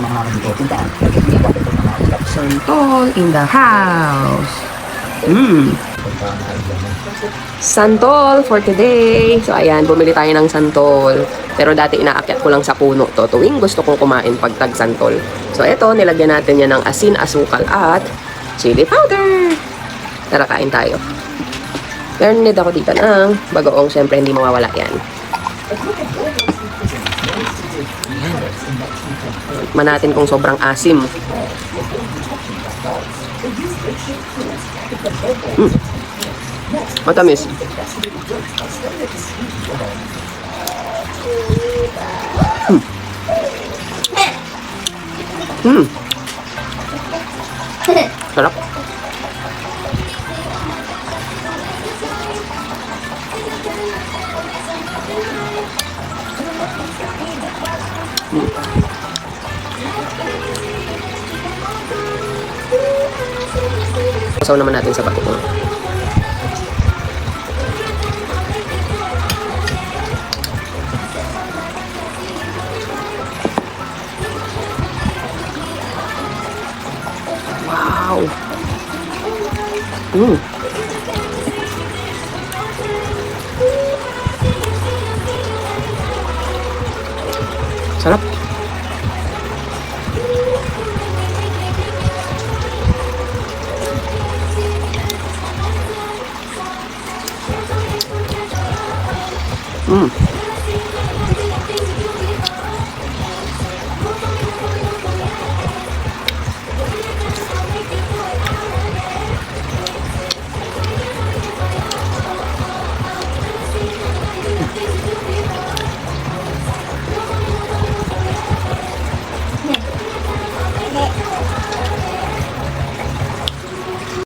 mga dito. Tintaan. Hindi ko ito mga ugat. Santol in the house. Santol for today. So ayan, bumili tayo ng santol. Pero dati inaakyat ko lang sa puno to tuwing gusto kong kumain pag tag santol. So eto, nilagyan natin yan ng asin, asukal at chili powder. Tara, kain tayo. Meron need ako dito ng bagoong. Siyempre, hindi mawawala yan. Ayan. Tikman natin kung sobrang asim. Matamis. Sarap. Pasaw naman natin sa bato. Wow. Sarap. Mm.